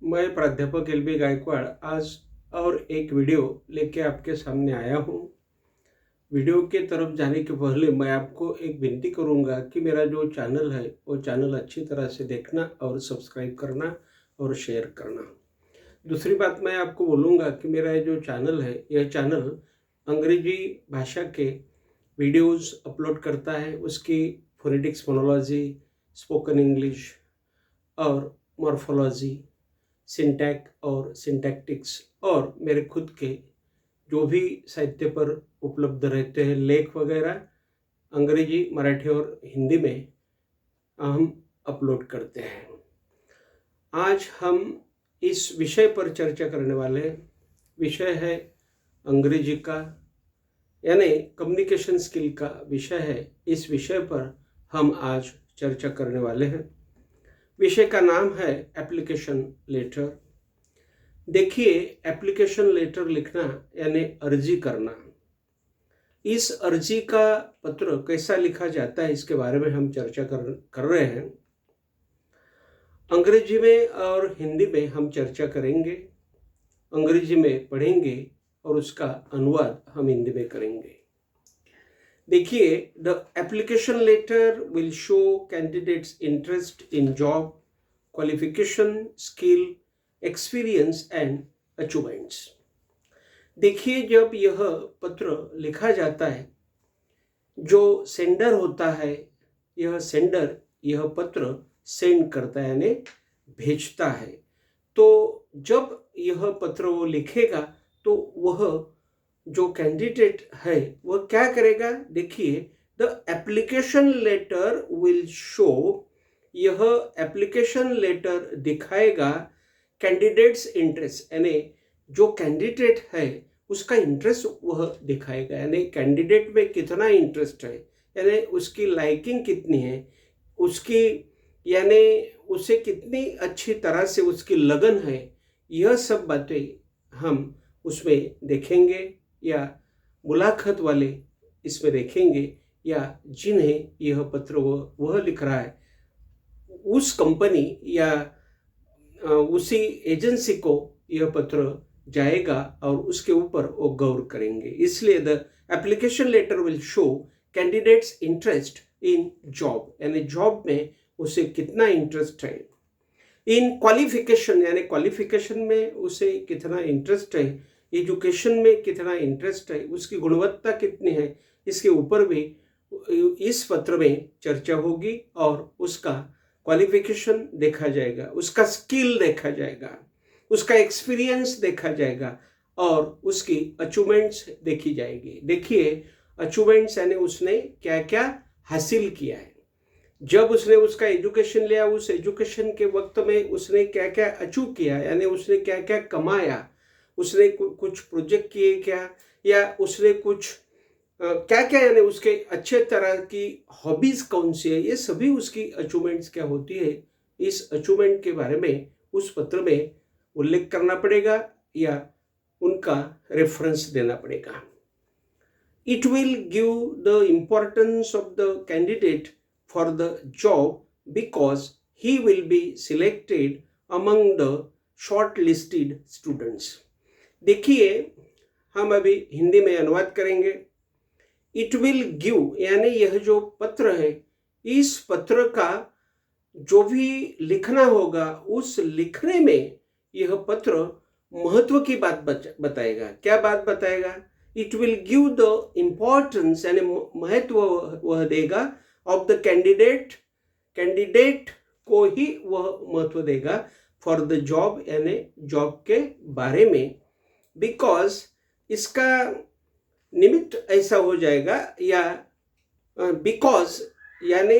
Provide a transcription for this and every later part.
मैं प्राध्यापक एल.बी. गायकवाड़ आज और एक वीडियो लेके आपके सामने आया हूँ। वीडियो के तरफ जाने के पहले मैं आपको एक विनती करूँगा कि मेरा जो चैनल है वो चैनल अच्छी तरह से देखना और सब्सक्राइब करना और शेयर करना। दूसरी बात मैं आपको बोलूँगा कि मेरा ये जो चैनल है यह चैनल अंग्रेजी भाषा के वीडियोस अपलोड करता है। उसकी फोनेटिक्स, फोनोलॉजी, स्पोकन इंग्लिश और मॉर्फोलॉजी, सिंटैक और सिंटैक्टिक्स और मेरे खुद के जो भी साहित्य पर उपलब्ध रहते हैं लेख वगैरह अंग्रेजी, मराठी और हिंदी में हम अपलोड करते हैं। आज हम इस विषय पर चर्चा करने वाले विषय है अंग्रेजी का, यानी कम्युनिकेशन स्किल का विषय है। इस विषय पर हम आज चर्चा करने वाले हैं। विषय का नाम है एप्लीकेशन लेटर। देखिए, एप्लीकेशन लेटर लिखना यानी अर्जी करना। इस अर्जी का पत्र कैसा लिखा जाता है इसके बारे में हम चर्चा कर रहे हैं। अंग्रेजी में और हिंदी में हम चर्चा करेंगे। अंग्रेजी में पढ़ेंगे और उसका अनुवाद हम हिंदी में करेंगे। देखिए, the application letter will show candidates interest in job, qualification, skill, experience and achievements. देखिए, जब यह पत्र लिखा जाता है, जो सेंडर होता है, यह सेंडर यह पत्र सेंड करता है यानी भेजता है। तो जब यह पत्र वो लिखेगा तो वह जो कैंडिडेट है वह क्या करेगा? देखिए, the application letter will show, यह एप्लीकेशन लेटर दिखाएगा कैंडिडेट्स इंटरेस्ट, यानी जो कैंडिडेट है उसका इंटरेस्ट वह दिखाएगा, यानी कैंडिडेट में कितना इंटरेस्ट है, यानी उसकी लाइकिंग कितनी है, उसकी यानी उसे कितनी अच्छी तरह से उसकी लगन है। यह सब बातें हम उसमें देखेंगे या मुलाकात वाले इसमें देखेंगे, या जिन्हें यह पत्र वह लिख रहा है उस कंपनी या उसी एजेंसी को यह पत्र जाएगा और उसके ऊपर वो गौर करेंगे। इसलिए the application letter will show candidates interest in job, यानी जॉब में उसे कितना इंटरेस्ट है। इन क्वालिफिकेशन, यानी क्वालिफिकेशन में उसे कितना इंटरेस्ट है। एजुकेशन में कितना इंटरेस्ट है, उसकी गुणवत्ता कितनी है, इसके ऊपर भी इस पत्र में चर्चा होगी और उसका क्वालिफिकेशन देखा जाएगा, उसका स्किल देखा जाएगा, उसका एक्सपीरियंस देखा जाएगा और उसकी अचीवमेंट्स देखी जाएगी। देखिए, अचीवमेंट्स यानी उसने क्या क्या हासिल किया है। जब उसने उसका एजुकेशन लिया, उस एजुकेशन के वक्त में उसने क्या क्या अचीव किया, यानी उसने क्या क्या कमाया, उसने कुछ प्रोजेक्ट किए क्या, या उसने कुछ क्या क्या, यानी उसके अच्छे तरह की हॉबीज कौन सी है, ये सभी उसकी अचीवमेंट्स क्या होती है। इस अचीवमेंट के बारे में उस पत्र में उल्लेख करना पड़ेगा या उनका रेफरेंस देना पड़ेगा। It will give the importance of the candidate for the job because he will be selected among the short listed students. देखिए, हम अभी हिंदी में अनुवाद करेंगे। इट विल गिव यानी यह जो पत्र है, इस पत्र का जो भी लिखना होगा उस लिखने में यह पत्र महत्व की बात बताएगा। क्या बात बताएगा? It will give the importance, यानी महत्व वह देगा ऑफ द कैंडिडेट, कैंडिडेट को ही वह महत्व देगा फॉर द जॉब, यानी जॉब के बारे में। बिकॉज इसका निमित्त ऐसा हो जाएगा, या बिकॉज यानी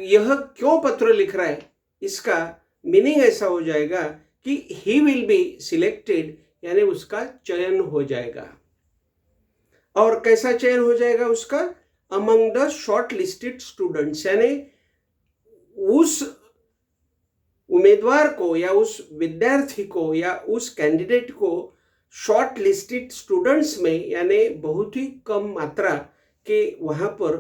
यह क्यों पत्र लिख रहा है, इसका मीनिंग ऐसा हो जाएगा कि ही विल बी सिलेक्टेड, यानी उसका चयन हो जाएगा। और कैसा चयन हो जाएगा उसका? Among the short listed students, यानी उस उम्मीदवार को या उस विद्यार्थी को या उस कैंडिडेट को शॉर्ट लिस्टेड स्टूडेंट्स में, यानी बहुत ही कम मात्रा के वहाँ पर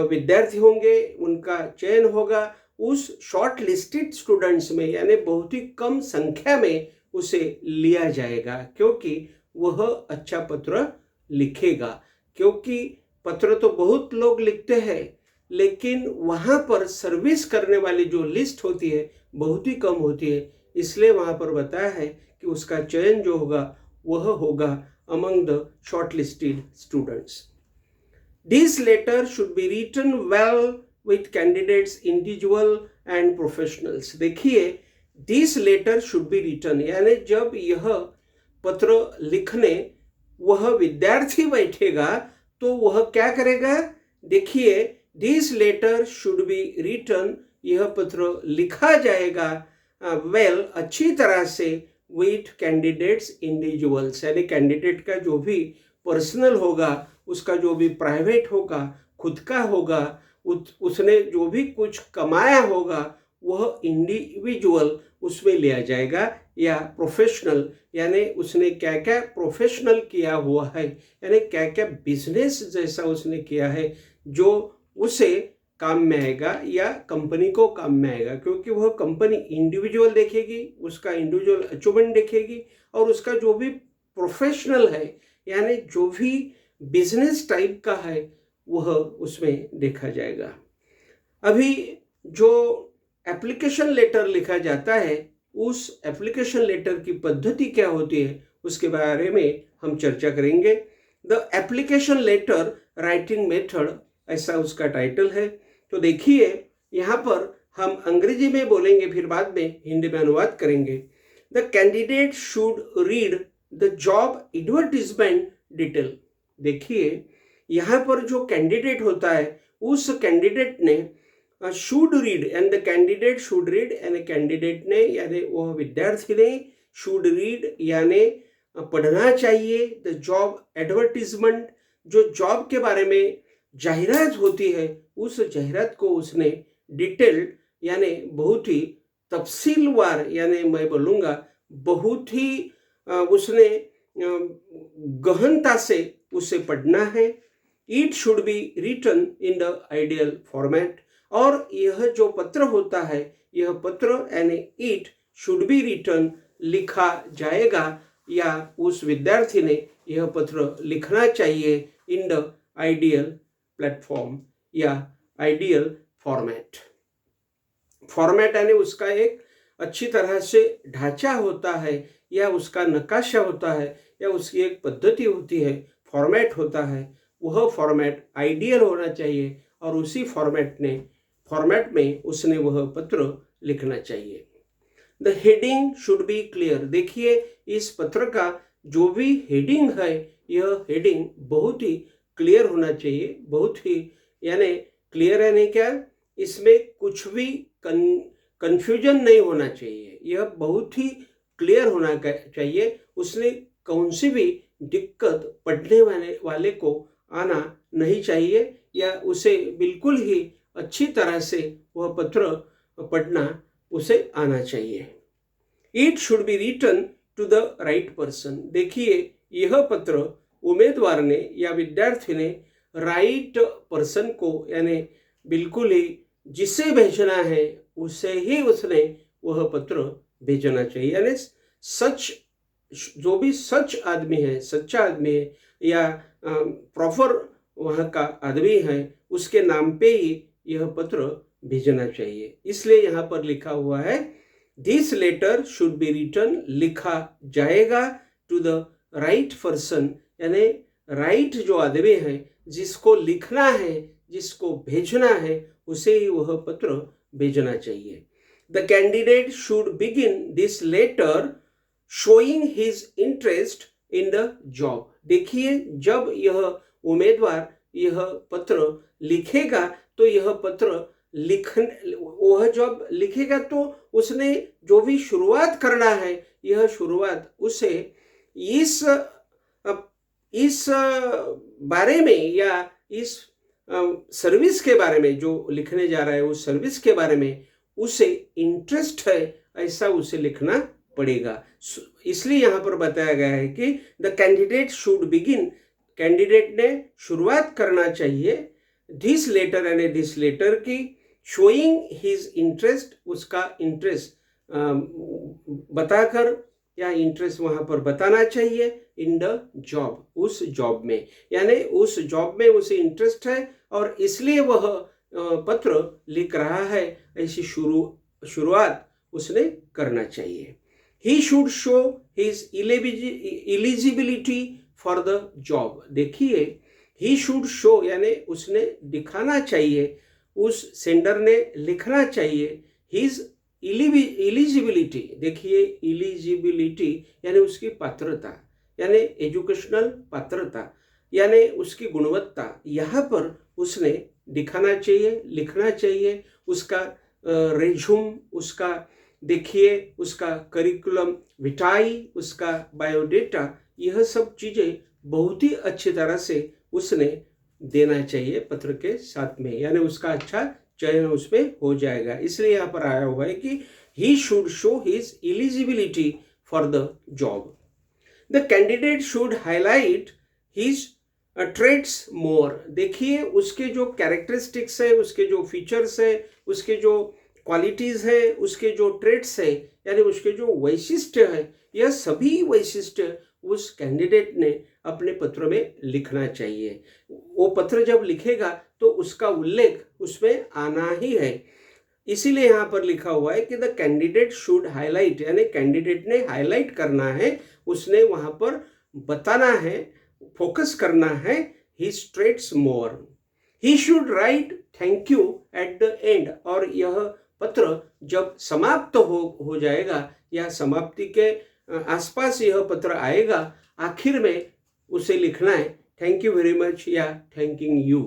विद्यार्थी होंगे, उनका चयन होगा उस शॉर्ट लिस्टेड स्टूडेंट्स में यानी बहुत ही कम संख्या में उसे लिया जाएगा, क्योंकि वह अच्छा पत्र लिखेगा। क्योंकि पत्र तो बहुत लोग लिखते हैं, लेकिन वहाँ पर सर्विस करने वाली जो लिस्ट होती है बहुत ही कम होती है। इसलिए वहाँ पर बताया है कि उसका चयन जो होगा वह होगा among the shortlisted students. These letters should be written well with candidates individual and professionals. देखिए, these letters should be written यानी जब यह पत्र लिखने वह विद्यार्थी बैठेगा तो वह क्या करेगा? देखिए, these letters should be written, यह पत्र लिखा जाएगा well, अच्छी तरह से विथ कैंडिडेट्स इंडिविजुअल्स, यानी कैंडिडेट का जो भी पर्सनल होगा, उसका जो भी प्राइवेट होगा, खुद का होगा, उसने जो भी कुछ कमाया होगा वह इंडिविजुअल उसमें लिया जाएगा, या प्रोफेशनल यानी उसने क्या क्या प्रोफेशनल किया हुआ है, यानी क्या क्या बिजनेस जैसा उसने किया है जो उसे काम में आएगा या कंपनी को काम में आएगा। क्योंकि वह कंपनी इंडिविजुअल देखेगी, उसका इंडिविजुअल अचीवमेंट देखेगी, और उसका जो भी प्रोफेशनल है यानी जो भी बिजनेस टाइप का है वह उसमें देखा जाएगा। अभी जो एप्लीकेशन लेटर लिखा जाता है, उस एप्लीकेशन लेटर की पद्धति क्या होती है उसके बारे में हम चर्चा करेंगे। The application letter writing method, ऐसा उसका टाइटल है। तो देखिए, यहाँ पर हम अंग्रेजी में बोलेंगे, फिर बाद में हिंदी में अनुवाद करेंगे। The candidate should read the job advertisement detail. देखिए, यहाँ पर जो कैंडिडेट होता है उस कैंडिडेट ने should read, and the candidate should read, यानी कैंडिडेट ने यानी वह विद्यार्थी ने शुड रीड यानी पढ़ना चाहिए द जॉब एडवर्टीजमेंट, जो जॉब के बारे में जाहिरात होती है उस जाहिरात को उसने डिटेल्ड यानी बहुत ही तफसीलवार, यानी मैं बोलूँगा बहुत ही उसने गहनता से उसे पढ़ना है। It should be written in the ideal format, और यह जो पत्र होता है, यह पत्र यानी इट शुड बी रिटन लिखा जाएगा, या उस विद्यार्थी ने यह पत्र लिखना चाहिए इन द आइडियल प्लेटफॉर्म या आइडियल फॉर्मेट। फॉर्मेट यानी उसका एक अच्छी तरह से ढांचा होता है, या उसका नक्काशा होता है, या उसकी एक पद्धति होती है, फॉर्मेट होता है। वह फॉर्मेट आइडियल होना चाहिए, और उसी फॉर्मेट में उसने वह पत्र लिखना चाहिए। The heading should be clear. देखिए, इस पत्र का जो भी हेडिंग है, यह हेडिंग बहुत ही क्लियर होना चाहिए, बहुत ही यानी क्लियर यानी क्या, इसमें कुछ भी कंफ्यूजन नहीं होना चाहिए, यह बहुत ही क्लियर होना चाहिए। उसने कौन सी भी दिक्कत पढ़ने वाले को आना नहीं चाहिए, या उसे बिल्कुल ही अच्छी तरह से वह पत्र पढ़ना उसे आना चाहिए। It should be written to the right person. देखिए, यह पत्र उम्मीदवार ने या विद्यार्थी ने राइट पर्सन को यानी बिल्कुल ही जिसे भेजना है उसे ही उसने वह पत्र भेजना चाहिए, यानी सच जो भी सच आदमी है, सच्चा आदमी है, या प्रॉपर वहाँ का आदमी है, उसके नाम पे ही यह पत्र भेजना चाहिए। इसलिए यहाँ पर लिखा हुआ है this letter should be written, लिखा जाएगा टू द राइट पर्सन, यानी राइट जो आदमी है, जिसको लिखना है, जिसको भेजना है, उसे ही वह पत्र भेजना चाहिए। The candidate should begin this letter showing his interest in the job. देखिए, जब यह उम्मीदवार यह पत्र लिखेगा तो यह पत्र वह जब लिखेगा तो उसने जो भी शुरुआत करना है, यह शुरुआत उसे इस बारे में या इस सर्विस के बारे में जो लिखने जा रहा है, उस सर्विस के बारे में उसे इंटरेस्ट है, ऐसा उसे लिखना पड़ेगा। इसलिए यहाँ पर बताया गया है कि the candidate should begin, candidate ने शुरुआत करना चाहिए दिस लेटर यानी दिस लेटर की शोइंग हिज इंटरेस्ट, उसका इंटरेस्ट बताकर या इंटरेस्ट वहां पर बताना चाहिए इन द जॉब, उस जॉब में, यानी उस जॉब में उसे इंटरेस्ट है और इसलिए वह पत्र लिख रहा है, ऐसी शुरुआत उसने करना चाहिए। ही should show his eligibility for the job. देखिए, ही शुड शो यानी उसने दिखाना चाहिए, उस सेंडर ने लिखना चाहिए हिज एलिजिबिलिटी। देखिए, एलिजिबिलिटी यानी उसकी पात्रता, यानी एजुकेशनल पात्रता, यानी उसकी गुणवत्ता, यहाँ पर उसने दिखाना चाहिए, लिखना चाहिए। उसका रेज्यूम, उसका देखिए उसका करिकुलम विटाई, उसका बायोडेटा, यह सब चीज़ें बहुत ही अच्छी तरह से उसने देना चाहिए पत्र के साथ में, यानी उसका अच्छा चयन उसमें हो जाएगा। इसलिए यहाँ पर आया हुआ है कि he should show his eligibility for the job. The candidate should highlight his trades more. देखिए, उसके जो कैरेक्टरिस्टिक्स है, उसके जो फीचर्स है, उसके जो क्वालिटीज है, उसके जो ट्रेड्स है, यानी उसके जो वैशिष्ट्य है, यह सभी वैशिष्ट्य उस कैंडिडेट ने अपने पत्र में लिखना चाहिए। वो पत्र जब लिखेगा तो उसका उल्लेख उसमें आना ही है। इसीलिए यहाँ पर लिखा हुआ है कि द कैंडिडेट शुड हाईलाइट, यानी कैंडिडेट ने हाईलाइट करना है, उसने वहां पर बताना है, फोकस करना है his trades more. He should write thank you at the end. और यह पत्र जब समाप्त हो जाएगा या समाप्ति के आसपास यह पत्र आएगा, आखिर में उसे लिखना है थैंक यू वेरी मच या thanking you.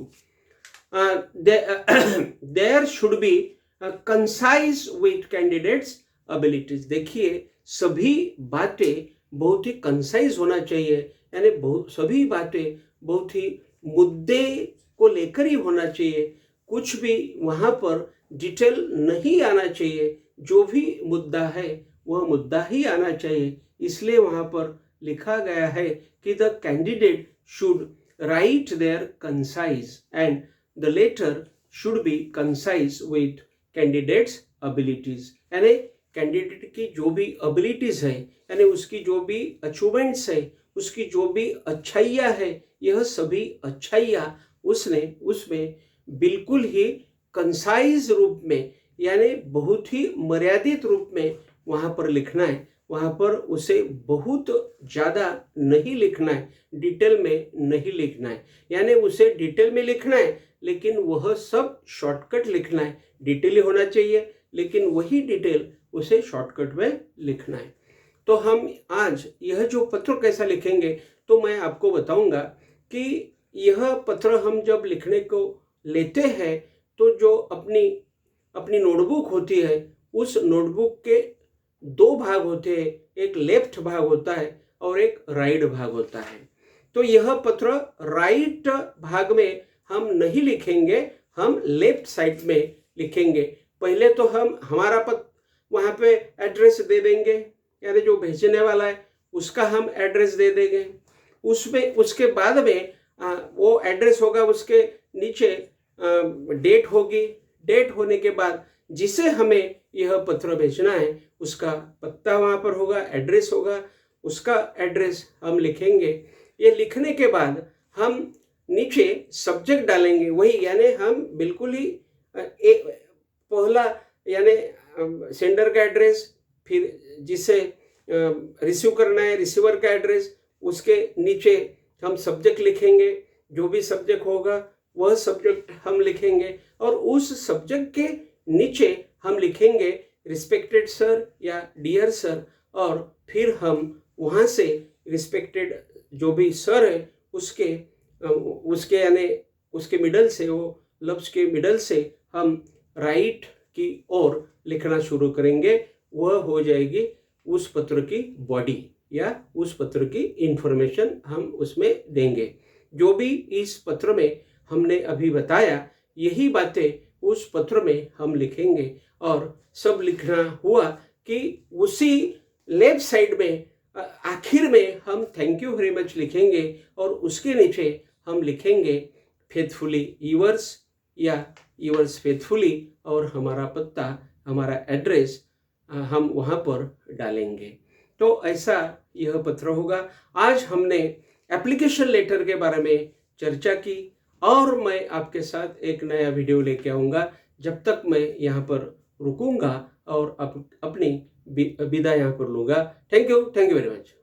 There should be concise with candidates abilities. देखिए, सभी बातें बहुत ही कंसाइज होना चाहिए, यानी सभी बातें बहुत ही मुद्दे को लेकर ही होना चाहिए। कुछ भी वहाँ पर डिटेल नहीं आना चाहिए, जो भी मुद्दा है वह मुद्दा ही आना चाहिए। इसलिए वहाँ पर लिखा गया है कि the candidate should write there concise and the letter should be concise with candidates abilities. यानी कैंडिडेट की जो भी एबिलिटीज है, यानी उसकी जो भी अचीवमेंट्स है, उसकी जो भी अच्छाइयाँ है, यह सभी अच्छाइयाँ उसने उसमें बिल्कुल ही कंसाइज रूप में, यानी बहुत ही मर्यादित रूप में वहाँ पर लिखना है। वहाँ पर उसे बहुत ज़्यादा नहीं लिखना है, डिटेल में नहीं लिखना है, यानी उसे डिटेल में लिखना है लेकिन वह सब शॉर्टकट लिखना है। डिटेल ही होना चाहिए लेकिन वही डिटेल उसे शॉर्टकट में लिखना है। तो हम आज यह जो पत्र कैसा लिखेंगे, तो मैं आपको बताऊंगा कि यह पत्र हम जब लिखने को लेते हैं तो जो अपनी नोटबुक होती है, उस नोटबुक के दो भाग होते हैं, एक लेफ्ट भाग होता है और एक राइट भाग होता है। तो यह पत्र राइट भाग में हम नहीं लिखेंगे, हम लेफ्ट साइड में लिखेंगे। पहले तो हम हमारा वहाँ पे एड्रेस दे देंगे, यानी जो भेजने वाला है उसका हम एड्रेस दे देंगे। उसमें उसके बाद में वो एड्रेस होगा, उसके नीचे डेट होगी। डेट होने के बाद जिसे हमें यह पत्र भेजना है उसका पता वहाँ पर होगा, एड्रेस होगा, उसका एड्रेस हम लिखेंगे। ये लिखने के बाद हम नीचे सब्जेक्ट डालेंगे वही, यानी हम बिल्कुल ही पहला यानी सेंडर का एड्रेस, फिर जिसे रिसीव करना है रिसीवर का एड्रेस, उसके नीचे हम सब्जेक्ट लिखेंगे, जो भी सब्जेक्ट होगा वह सब्जेक्ट हम लिखेंगे और उस सब्जेक्ट के नीचे हम लिखेंगे रिस्पेक्टेड सर या डियर सर, और फिर हम वहाँ से रिस्पेक्टेड जो भी सर है उसके यानी उसके मिडल से, वो लफ्ज़ के मिडल से हम राइट की ओर लिखना शुरू करेंगे। वह हो जाएगी उस पत्र की बॉडी या उस पत्र की इंफॉर्मेशन हम उसमें देंगे। जो भी इस पत्र में हमने अभी बताया, यही बातें उस पत्र में हम लिखेंगे और सब लिखना हुआ कि उसी लेफ्ट साइड में आखिर में हम थैंक यू वेरी मच लिखेंगे और उसके नीचे हम लिखेंगे फेथफुली यूअर्स या योर्स फेथफुली और हमारा पता, हमारा एड्रेस हम वहाँ पर डालेंगे। तो ऐसा यह पत्र होगा। आज हमने एप्लीकेशन लेटर के बारे में चर्चा की और मैं आपके साथ एक नया वीडियो लेके आऊँगा। जब तक मैं यहाँ पर रुकूंगा और अपनी विदा यहाँ पर लूँगा। Thank you very much.